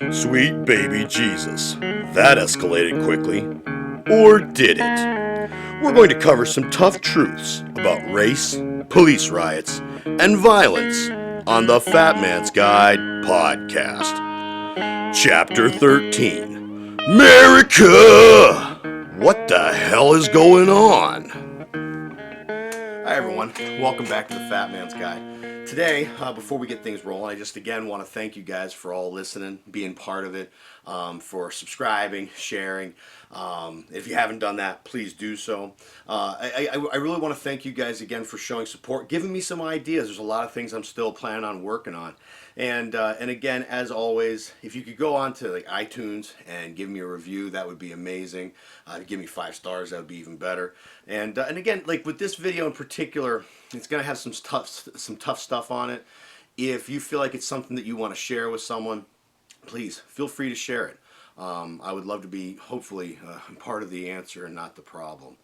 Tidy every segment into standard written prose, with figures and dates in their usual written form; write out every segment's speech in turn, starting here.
Sweet baby Jesus. That escalated quickly. Or did it? We're going to cover some tough truths about race, police riots, and violence on the Fat Man's Guide podcast. Chapter 13 MERICA! What the hell is going on? Hi, everyone. Welcome back to the Fat Man's Guide. Today, before we get things rolling, I just again want to thank you guys for all listening, being part of it, for subscribing, sharing. If you haven't done that, please do so. I really want to thank you guys again for showing support, giving me some ideas. There's a lot of things I'm still planning on working on. And again, as always, if you could go on to like iTunes and give me a review, that would be amazing. Give me 5 stars, that would be even better. And again, like with this video in particular, it's gonna have some tough stuff on it. If you feel like it's something that you want to share with someone, please feel free to share it. I would love to be hopefully part of the answer and not the problem.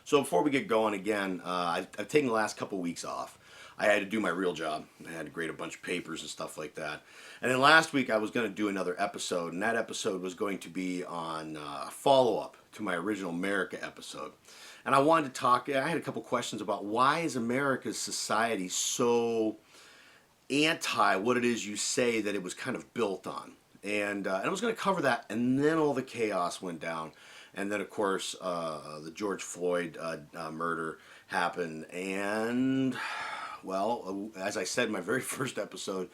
So before we get going again, I've taken the last couple weeks off. I had to do my real job. I had to grade a bunch of papers and stuff like that. And then last week I was going to do another episode, and that episode was going to be on follow-up to my original MERICA episode. And I wanted to talk, I had a couple questions about why is America's society so anti what it is you say that it was kind of built on. And I was going to cover that, and then all the chaos went down. And then, of course, the George Floyd murder happened. And, well, as I said in my very first episode,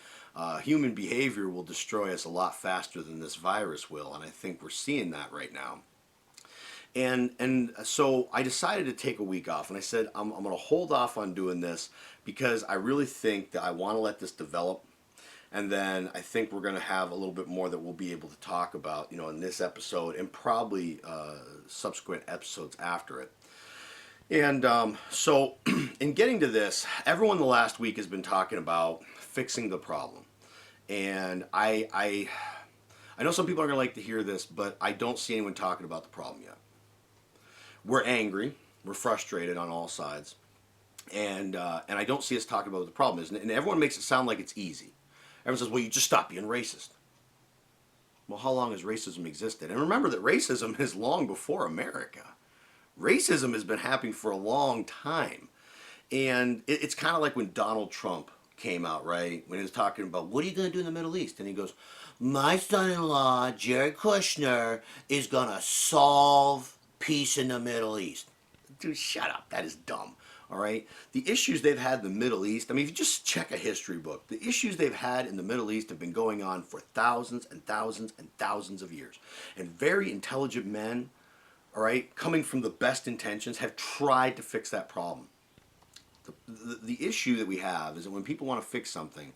human behavior will destroy us a lot faster than this virus will. And I think we're seeing that right now. And so I decided to take a week off, and I said I'm going to hold off on doing this because I really think that I want to let this develop, and then I think we're going to have a little bit more that we'll be able to talk about, in this episode and probably subsequent episodes after it. And so in getting to this, everyone the last week has been talking about fixing the problem, and I know some people are going to like to hear this, but I don't see anyone talking about the problem yet. We're angry, we're frustrated on all sides, and I don't see us talking about what the problem is. And everyone makes it sound like it's easy. Everyone says, well, you just stop being racist. Well, how long has racism existed? And remember that racism is long before America. Racism has been happening for a long time. And it's kind of like when Donald Trump came out, right? When he was talking about, what are you going to do in the Middle East? And he goes, my son-in-law, Jared Kushner, is going to solve peace in the Middle East. Dude, shut up. That is dumb. All right? The issues they've had in the Middle East, I mean, if you just check a history book, the issues they've had in the Middle East have been going on for thousands and thousands and thousands of years. And very intelligent men, all right, coming from the best intentions, have tried to fix that problem. The issue that we have is that when people want to fix something,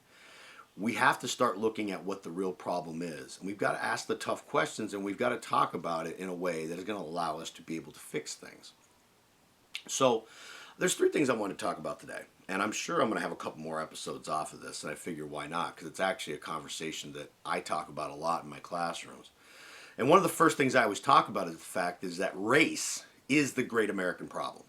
we have to start looking at what the real problem is. And we've got to ask the tough questions, and we've got to talk about it in a way that is going to allow us to be able to fix things. So there's 3 things I want to talk about today. And I'm sure I'm going to have a couple more episodes off of this, and I figure why not? Because it's actually a conversation that I talk about a lot in my classrooms. And one of the first things I always talk about is the fact is that race is the great American problem.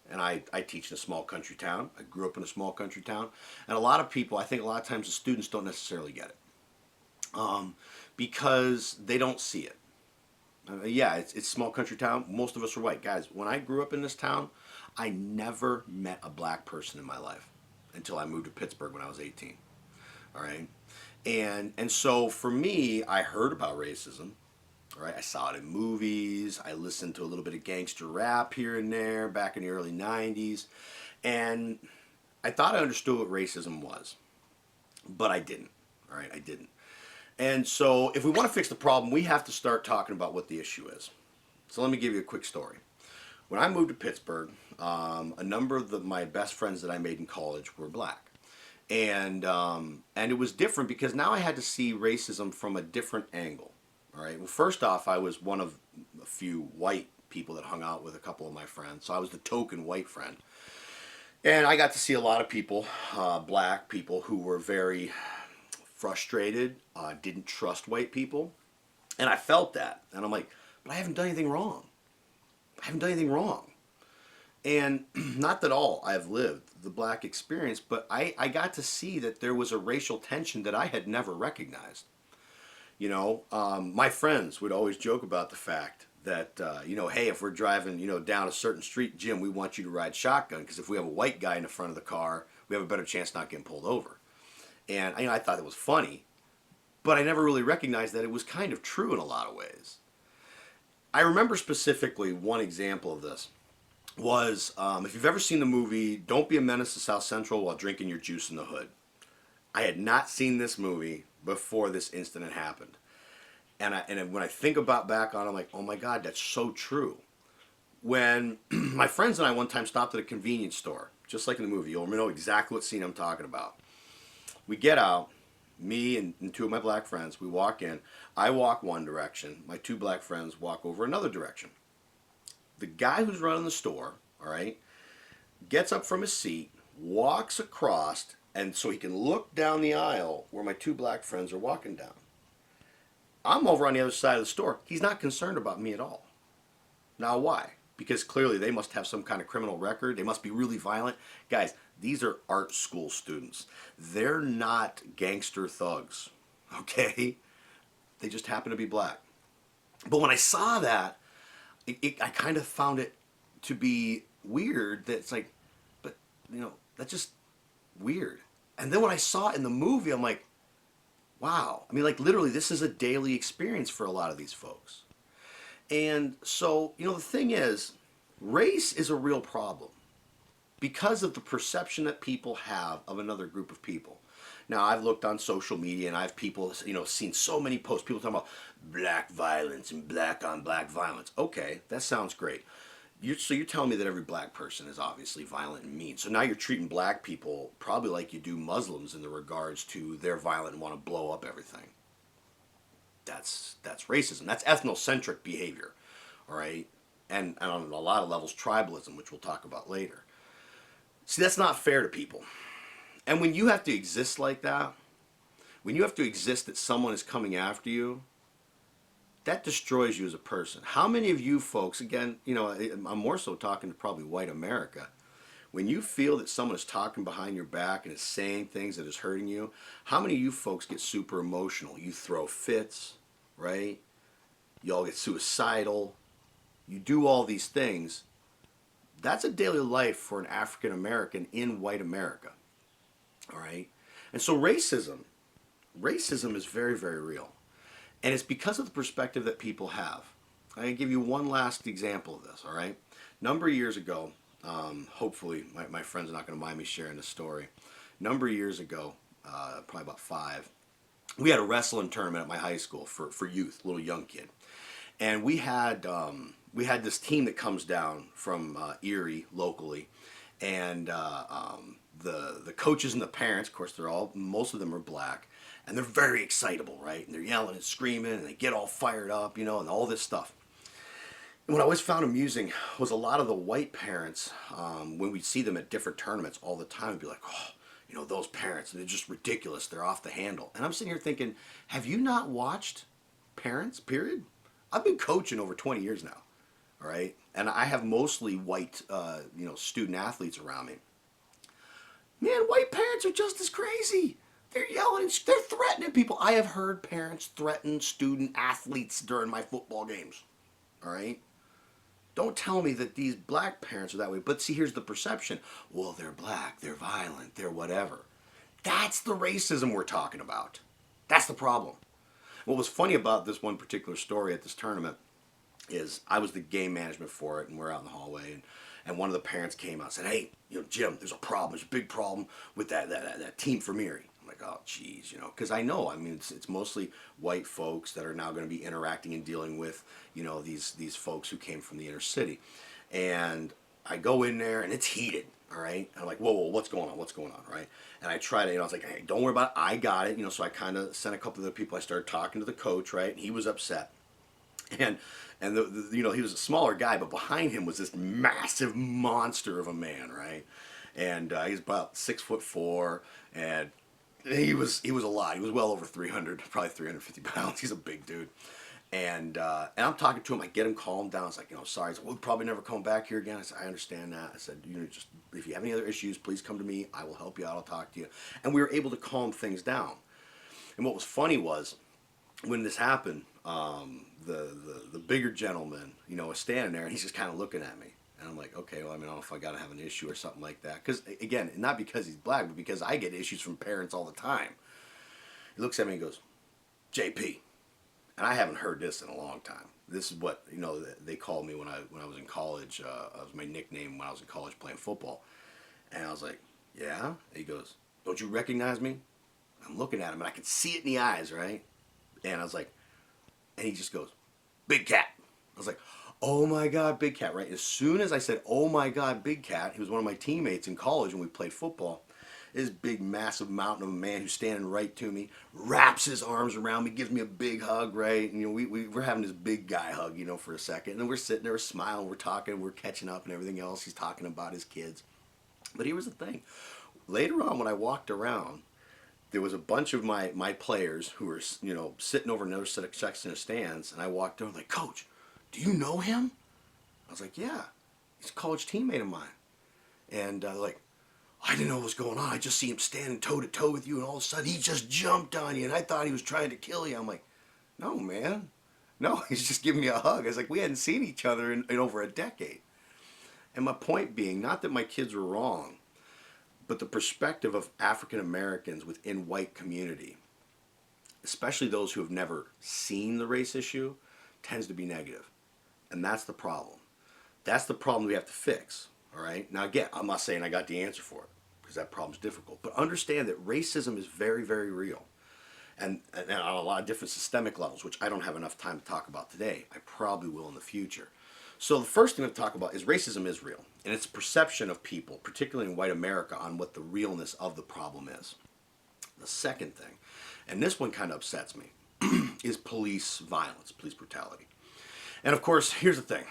And I teach in a small country town. I grew up in a small country town. And a lot of people, I think a lot of times the students don't necessarily get it. Because they don't see it. Yeah, it's small country town. Most of us are white. Guys, when I grew up in this town, I never met a black person in my life until I moved to Pittsburgh when I was 18. All right? And so for me, I heard about racism. Right, I saw it in movies. I listened to a little bit of gangster rap here and there back in the early 90s. And I thought I understood what racism was. But I didn't. All right, I didn't. And so if we want to fix the problem, we have to start talking about what the issue is. So let me give you a quick story. When I moved to Pittsburgh, a number of my best friends that I made in college were black. And it was different because now I had to see racism from a different angle. All right. Well, first off, I was one of a few white people that hung out with a couple of my friends. So I was the token white friend. And I got to see a lot of people, black people, who were very frustrated, didn't trust white people. And I felt that. And I'm like, but I haven't done anything wrong. I haven't done anything wrong. And not that all I've lived the black experience, but I got to see that there was a racial tension that I had never recognized. My friends would always joke about the fact that, hey, if we're driving, down a certain street, Jim, we want you to ride shotgun because if we have a white guy in the front of the car, we have a better chance not getting pulled over. And, I thought it was funny, but I never really recognized that it was kind of true in a lot of ways. I remember specifically one example of this was if you've ever seen the movie Don't Be a Menace to South Central While Drinking Your Juice in the Hood. I had not seen this movie before this incident happened. And when I think about back on it, I'm like, oh my God, that's so true. When my friends and I one time stopped at a convenience store, just like in the movie, you'll know exactly what scene I'm talking about. We get out, me and two of my black friends, we walk in. I walk one direction, my two black friends walk over another direction. The guy who's running the store, all right, gets up from his seat, walks across, and so he can look down the aisle where my two black friends are walking down. I'm over on the other side of the store. He's not concerned about me at all. Now, why? Because clearly they must have some kind of criminal record. They must be really violent. Guys, these are art school students. They're not gangster thugs, okay? They just happen to be black. But when I saw that, I kind of found it to be weird that it's like, but, that's just weird. And then when I saw it in the movie, I'm like, wow. I mean, like, literally, this is a daily experience for a lot of these folks. And so, the thing is, race is a real problem because of the perception that people have of another group of people. Now, I've looked on social media and I've seen so many posts, people talking about black violence and black on black violence. Okay, that sounds great. So you're telling me that every black person is obviously violent and mean. So now you're treating black people probably like you do Muslims in the regards to they're violent and want to blow up everything. That's racism. That's ethnocentric behavior, all right? And on a lot of levels, tribalism, which we'll talk about later. See, that's not fair to people. And when you have to exist like that, when you have to exist that someone is coming after you, that destroys you as a person. How many of you folks, again, I'm more so talking to probably white America, when you feel that someone is talking behind your back and is saying things that is hurting you, how many of you folks get super emotional? You throw fits, right? You all get suicidal. You do all these things. That's a daily life for an African American in white America, all right? And so racism is very, very real. And it's because of the perspective that people have. I'm going to give you one last example of this, all right? A number of years ago, hopefully my friends are not going to mind me sharing this story. A number of years ago, probably about 5, we had a wrestling tournament at my high school for youth, little young kid. And we had this team that comes down from Erie locally. And the coaches and the parents, of course, most of them are black. And they're very excitable, right? And they're yelling and screaming, and they get all fired up, and all this stuff. And what I always found amusing was a lot of the white parents, when we see them at different tournaments all the time, would be like, oh, those parents, they're just ridiculous. They're off the handle. And I'm sitting here thinking, have you not watched Parents, period? I've been coaching over 20 years now, all right? And I have mostly white, student athletes around me. Man, white parents are just as crazy. They're yelling, they're threatening people. I have heard parents threaten student athletes during my football games. All right? Don't tell me that these black parents are that way. But see, here's the perception. Well, they're black, they're violent, they're whatever. That's the racism we're talking about. That's the problem. What was funny about this one particular story at this tournament is I was the game management for it, and we're out in the hallway, and one of the parents came out and said, hey, Jim, there's a problem. There's a big problem with that team from Erie. I'm like, oh, geez, because I know, it's mostly white folks that are now going to be interacting and dealing with, these folks who came from the inner city. And I go in there, and it's heated, all right? And I'm like, whoa, what's going on, right? And I try to, I was like, hey, don't worry about it. I got it, so I kind of sent a couple of the people. I started talking to the coach, right? And he was upset. And he was a smaller guy, but behind him was this massive monster of a man, right? And he's about 6'4", and he was a lot. He was well over 300, probably 350 pounds. He's a big dude. And I'm talking to him. I get him calmed down. I was like, sorry. He's like, we'll probably never come back here again. I said, I understand that. I said, just if you have any other issues, please come to me. I will help you out. I'll talk to you. And we were able to calm things down. And what was funny was, when this happened, the bigger gentleman, was standing there and he's just kind of looking at me. And I'm like, okay, well, I mean, I don't know if I got to have an issue or something like that. Because, again, not because he's black, but because I get issues from parents all the time. He looks at me and goes, JP. And I haven't heard this in a long time. This is what, they called me when I was in college. It was my nickname when I was in college playing football. And I was like, yeah? And he goes, don't you recognize me? I'm looking at him, and I can see it in the eyes, right? And I was like, and he just goes, Big Cat. I was like, oh my God, Big Cat, right? As soon as I said, oh my God, Big Cat, he was one of my teammates in college when we played football. This big, massive mountain of a man who's standing right to me, wraps his arms around me, gives me a big hug, right? And, we're having this big guy hug, for a second. And then we're sitting there, we're smiling, we're talking, we're catching up and everything else. He's talking about his kids. But here was the thing. Later on, when I walked around, there was a bunch of my players who were, sitting over another set of section of stands. And I walked over like, Coach, do you know him? I was like, yeah, he's a college teammate of mine. And like, I didn't know what was going on. I just see him standing toe to toe with you, and all of a sudden he just jumped on you, and I thought he was trying to kill you. I'm like, no, man. No, he's just giving me a hug. I was like, we hadn't seen each other in over a decade. And my point being, not that my kids were wrong, but the perspective of African Americans within white community, especially those who have never seen the race issue, tends to be negative. And that's the problem. That's the problem we have to fix. All right? Now, again, I'm not saying I got the answer for it, because that problem's difficult. But understand that racism is very, very real. And on a lot of different systemic levels, which I don't have enough time to talk about today. I probably will in the future. So the first thing to talk about is racism is real. And it's perception of people, particularly in white America, on what the realness of the problem is. The second thing, and this one kind of upsets me, is police violence, police brutality. And of course, here's the thing.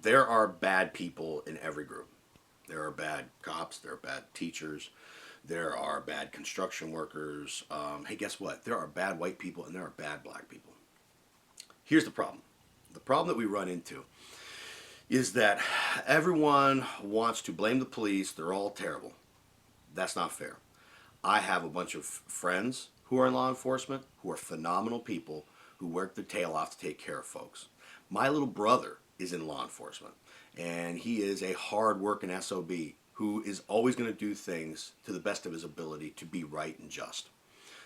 There are bad people in every group. There are bad cops, there are bad teachers, there are bad construction workers. Hey, guess what? There are bad white people and there are bad black people. Here's the problem. The problem that we run into is that everyone wants to blame the police. They're all terrible. That's not fair. I have a bunch of friends who are in law enforcement who are phenomenal people who work their tail off to take care of folks. My little brother is in law enforcement, and he is a hard-working SOB who is always going to do things to the best of his ability to be right and just.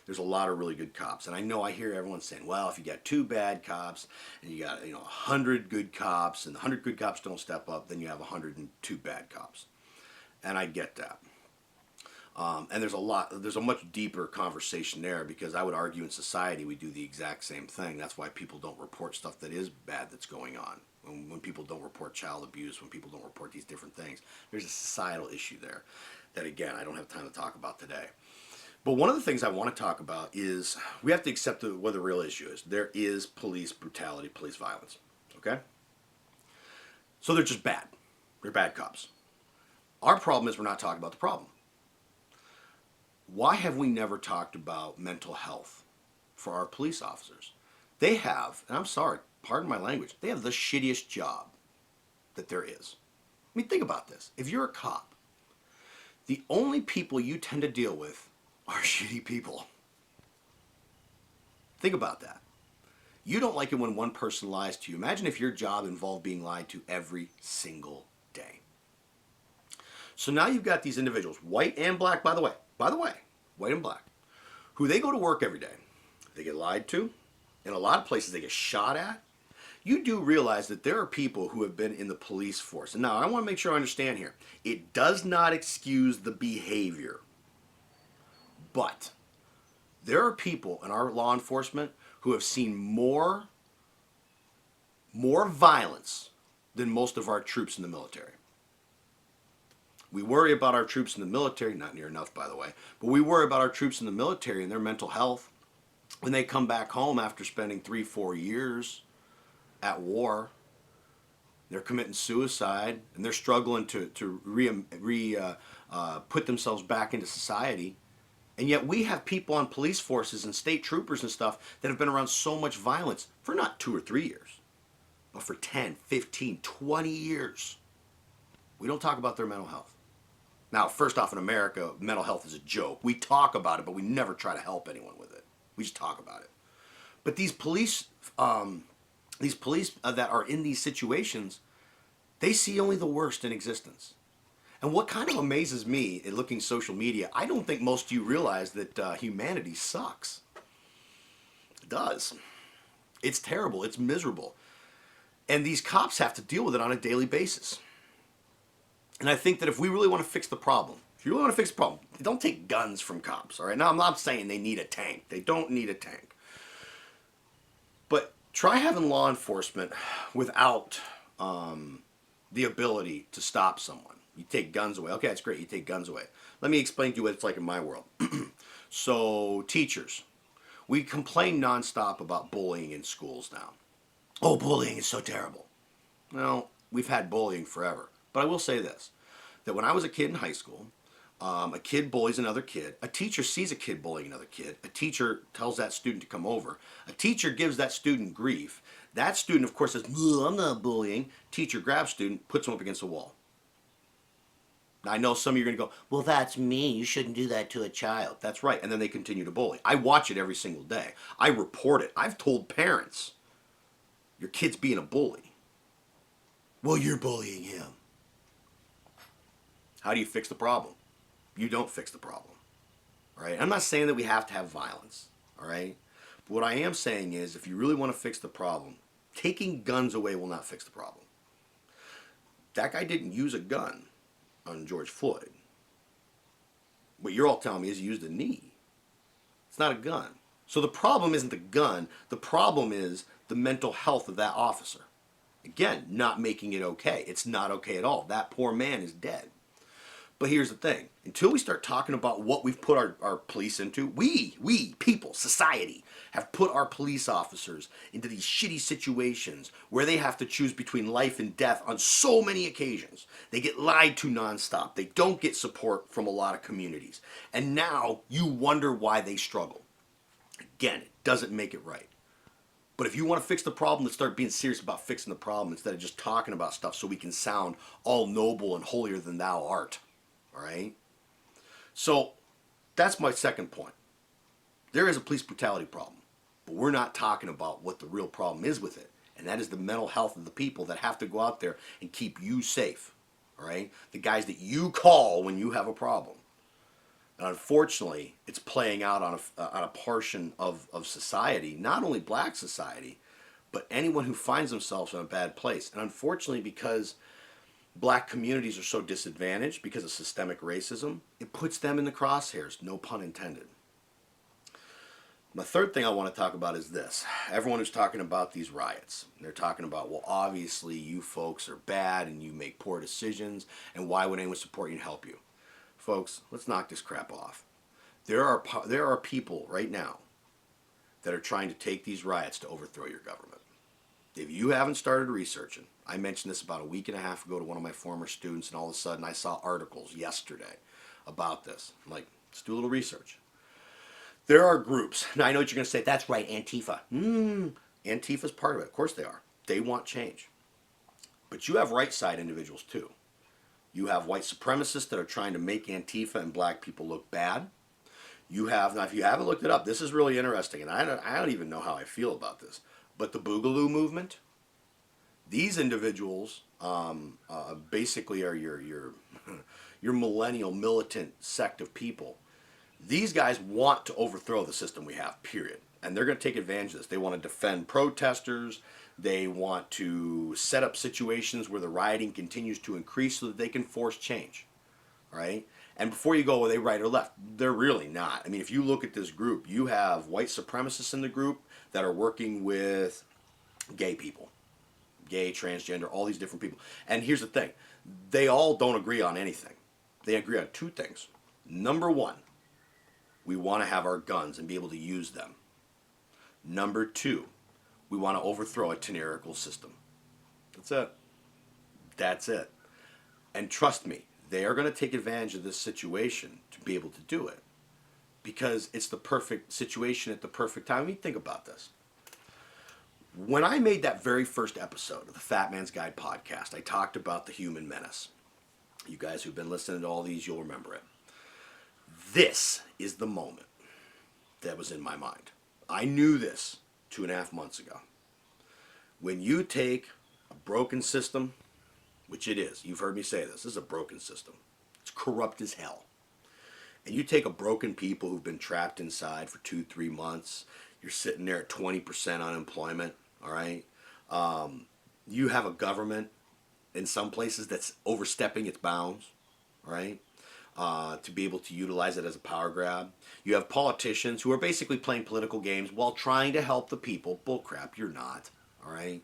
There's a lot of really good cops, and I hear everyone saying, well, if you got 2 bad cops and you got 100 good cops and the 100 good cops don't step up, then you have 102 bad cops. And I get that. And there's a much deeper conversation there, because I would argue in society we do the exact same thing. That's why people don't report stuff that is bad that's going on. When people don't report child abuse, when people don't report these different things, there's a societal issue there that, again, I don't have time to talk about today. But one of the things I want to talk about is we have to accept what the real issue is. There is police brutality, police violence. Okay? So they're just bad. They're bad cops. Our problem is we're not talking about the problem. Why have we never talked about mental health for our police officers? They have, and I'm sorry, pardon my language, they have the shittiest job that there is. I mean, think about this. If you're a cop, the only people you tend to deal with are shitty people. Think about that. You don't like it when one person lies to you. Imagine if your job involved being lied to every single day. So now you've got these individuals, white and black, by the way, white and black, who they go to work every day. They get lied to. In a lot of places they get shot at. You do realize that there are people who have been in the police force. And now I want to make sure I understand here. It does not excuse the behavior. But there are people in our law enforcement who have seen more violence than most of our troops in the military. We worry about our troops in the military, not near enough, by the way, but we worry about our troops in the military and their mental health when they come back home after spending 3-4 years at war. They're committing suicide and they're struggling to put themselves back into society. And yet we have people on police forces and state troopers and stuff that have been around so much violence for not 2 or 3 years, but for 10, 15, 20 years. We don't talk about their mental health. Now, first off, in America, mental health is a joke. We talk about it, but we never try to help anyone with it. We just talk about it. But these police that are in these situations, they see only the worst in existence. And what kind of amazes me in looking social media, I don't think most of you realize that humanity sucks. It does. It's terrible. It's miserable. And these cops have to deal with it on a daily basis. And I think that if we really want to fix the problem, if you really want to fix the problem, don't take guns from cops, all right? Now, I'm not saying they need a tank. They don't need a tank. But try having law enforcement without the ability to stop someone. You take guns away. Okay, that's great. You take guns away. Let me explain to you what it's like in my world. So, teachers. We complain nonstop about bullying in schools now. Oh, bullying is so terrible. Well, we've had bullying forever. But I will say this, that when I was a kid in high school, a kid bullies another kid. A teacher sees a kid bullying another kid. A teacher tells that student to come over. A teacher gives that student grief. That student, of course, says, I'm not bullying. Teacher grabs student, puts him up against a wall. Now, I know some of you are going to go, well, that's mean. You shouldn't do that to a child. That's right. And then they continue to bully. I watch it every single day. I report it. I've told parents, your kid's being a bully. Well, you're bullying him. How do you fix the problem? You don't fix the problem. All right? I'm not saying that we have to have violence. All right? But what I am saying is, if you really want to fix the problem, taking guns away will not fix the problem. That guy didn't use a gun on George Floyd. What you're all telling me is he used a knee. It's not a gun. So the problem isn't the gun. The problem is the mental health of that officer. Again, not making it okay. It's not okay at all. That poor man is dead. But here's the thing. Until we start talking about what we've put our police into, we, people, society, have put our police officers into these shitty situations where they have to choose between life and death on so many occasions. They get lied to nonstop. They don't get support from a lot of communities. And now you wonder why they struggle. Again, it doesn't make it right. But if you want to fix the problem, let's start being serious about fixing the problem instead of just talking about stuff so we can sound all noble and holier than thou art. All right? So that's my second point. There is a police brutality problem, but we're not talking about what the real problem is with it, and that is the mental health of the people that have to go out there and keep you safe. All right? The guys that you call when you have a problem. And unfortunately, it's playing out on a portion of society, not only black society, but anyone who finds themselves in a bad place. And unfortunately, because black communities are so disadvantaged because of systemic racism, it puts them in the crosshairs, no pun intended. My third thing I want to talk about is this. Everyone who's talking about these riots, they're talking about, well, obviously you folks are bad and you make poor decisions, and why would anyone support you and help you? Folks, let's knock this crap off. There are people right now that are trying to take these riots to overthrow your government. If you haven't started researching, I mentioned this about a week and a half ago to one of my former students, and all of a sudden I saw articles yesterday about this. I'm like, let's do a little research. There are groups. Now I know what you're going to say. That's right, Antifa. Antifa's part of it. Of course they are. They want change. But you have right side individuals too. You have white supremacists that are trying to make Antifa and black people look bad. You have, now if you haven't looked it up, this is really interesting, and I don't even know how I feel about this, but the Boogaloo movement, these individuals basically are your millennial militant sect of people. These guys want to overthrow the system we have, period. And they're going to take advantage of this. They want to defend protesters. They want to set up situations where the rioting continues to increase so that they can force change, right? And before you go, are they right or left? They're really not. I mean, if you look at this group, you have white supremacists in the group that are working with gay people, gay, transgender, all these different people. And here's the thing. They all don't agree on anything. They agree on two things. Number one, we want to have our guns and be able to use them. Number two, we want to overthrow a tyrannical system. That's it. That's it. And trust me, they are going to take advantage of this situation to be able to do it. Because it's the perfect situation at the perfect time. I mean, think about this. When I made that very first episode of the Fat Man's Guide podcast, I talked about the human menace. You guys who've been listening to all these, you'll remember it. This is the moment that was in my mind. I knew this 2.5 months ago. When you take a broken system, which it is, you've heard me say this is a broken system. It's corrupt as hell. And you take a broken people who've been trapped inside for 2-3 months, you're sitting there at 20% unemployment, all right? You have a government in some places that's overstepping its bounds, all right? To be able to utilize it as a power grab. You have politicians who are basically playing political games while trying to help the people. Bullcrap, you're not, all right?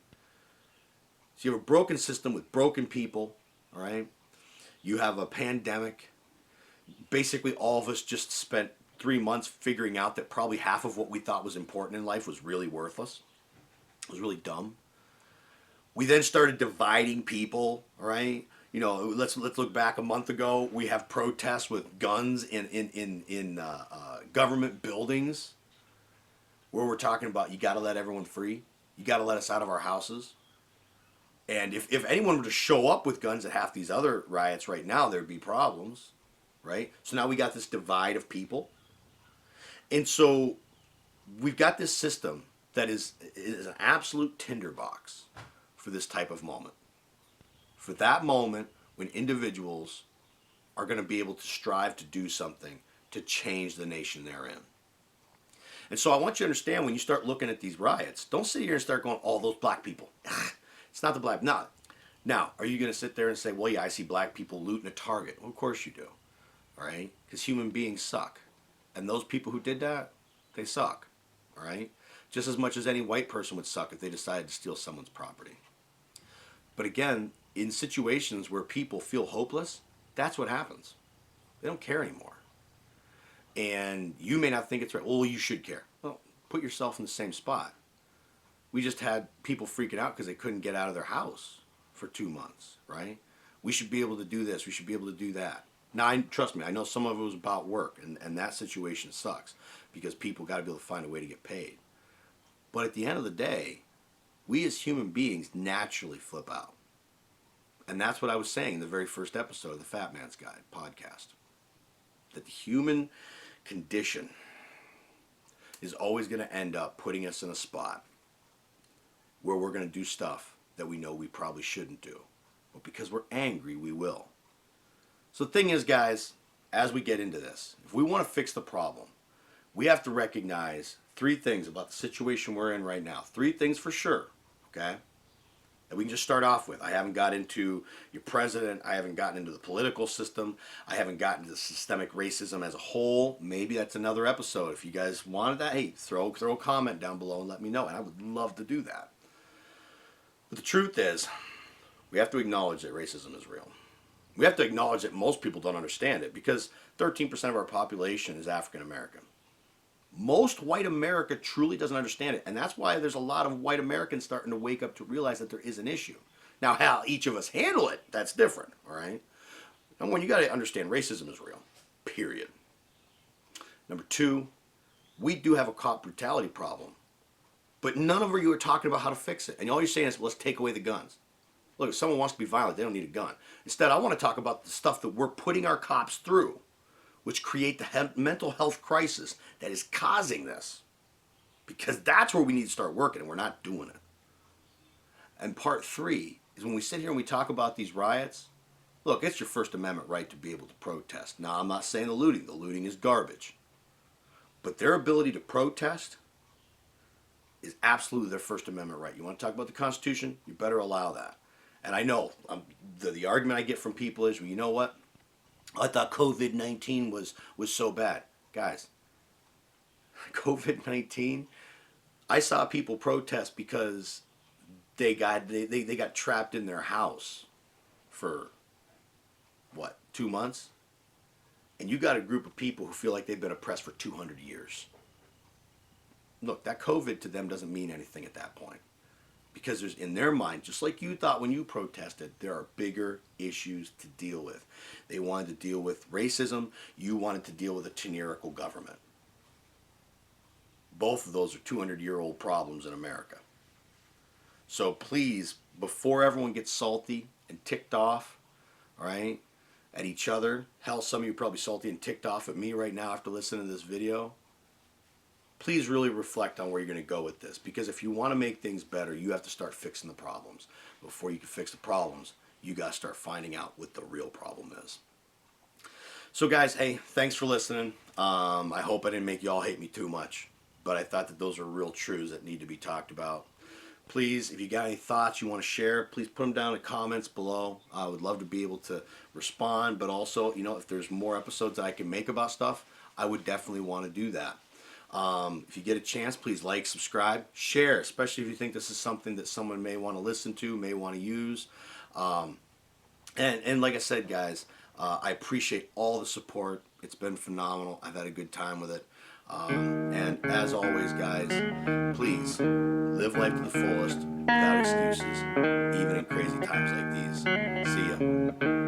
So you have a broken system with broken people, all right? You have a pandemic. Basically, all of us just spent 3 months figuring out that probably half of what we thought was important in life was really worthless. It was really dumb. We then started dividing people, all right? You know, let's look back a month ago. We have protests with guns in government buildings where we're talking about you got to let everyone free. You got to let us out of our houses. And if anyone were to show up with guns at half these other riots right now, there'd be problems, right? So now we got this divide of people. And so we've got this system that is an absolute tinderbox for this type of moment. For that moment when individuals are going to be able to strive to do something to change the nation they're in. And so I want you to understand when you start looking at these riots, don't sit here and start going, all those black people. It's not the black. No. Now, are you going to sit there and say, well, yeah, I see black people looting a Target? Well, of course you do. All right? Because human beings suck. And those people who did that, they suck. All right? Just as much as any white person would suck if they decided to steal someone's property. But again, in situations where people feel hopeless, that's what happens. They don't care anymore. And you may not think it's right. Well, you should care. Well, put yourself in the same spot. We just had people freaking out because they couldn't get out of their house for 2 months, right? We should be able to do this. We should be able to do that. Now, trust me, I know some of it was about work, and that situation sucks because people got to be able to find a way to get paid. But at the end of the day, we as human beings naturally flip out. And that's what I was saying in the very first episode of the Fat Man's Guide podcast. That the human condition is always going to end up putting us in a spot where we're going to do stuff that we know we probably shouldn't do. But because we're angry, we will. So the thing is, guys, as we get into this, if we want to fix the problem, we have to recognize 3 things about the situation we're in right now. 3 things for sure, okay? That we can just start off with. I haven't got into your president. I haven't gotten into the political system. I haven't gotten into systemic racism as a whole. Maybe that's another episode. If you guys wanted that, hey, throw a comment down below and let me know. And I would love to do that. But the truth is, we have to acknowledge that racism is real. We have to acknowledge that most people don't understand it because 13% of our population is African American. Most white America truly doesn't understand it. And that's why there's a lot of white Americans starting to wake up to realize that there is an issue. Now, how each of us handle it, that's different, all right? Number 1, you got to understand racism is real, period. Number 2, we do have a cop brutality problem. But none of you are talking about how to fix it. And all you're saying is, well, let's take away the guns. Look, if someone wants to be violent, they don't need a gun. Instead, I want to talk about the stuff that we're putting our cops through, which create the mental health crisis that is causing this. Because that's where we need to start working, and we're not doing it. And part 3 is when we sit here and we talk about these riots, look, it's your First Amendment right to be able to protest. Now, I'm not saying the looting is garbage. But their ability to protest is absolutely their First Amendment right. You want to talk about the Constitution? You better allow that. And I know the argument I get from people is, well, you know what? I thought COVID-19 was so bad. Guys, COVID-19, I saw people protest because they got trapped in their house for, 2 months? And you got a group of people who feel like they've been oppressed for 200 years. Look, that COVID to them doesn't mean anything at that point. Because there's, in their mind, just like you thought when you protested, there are bigger issues to deal with. They wanted to deal with racism. You wanted to deal with a tyrannical government. Both of those are 200-year-old problems in America. So please, before everyone gets salty and ticked off, all right, at each other, hell, some of you are probably salty and ticked off at me right now after listening to this video. please really reflect on where you're going to go with this. Because if you want to make things better, you have to start fixing the problems. Before you can fix the problems, you got to start finding out what the real problem is. So guys, hey, thanks for listening. I hope I didn't make y'all hate me too much, but I thought that those are real truths that need to be talked about. Please, if you got any thoughts you want to share, please put them down in the comments below. I would love to be able to respond, but also, if there's more episodes that I can make about stuff, I would definitely want to do that. If you get a chance, please like, subscribe, share, especially if you think this is something that someone may want to listen to, may want to use. And like I said, guys, I appreciate all the support. It's been phenomenal. I've had a good time with it. And as always, guys, please live life to the fullest without excuses, even in crazy times like these. See ya.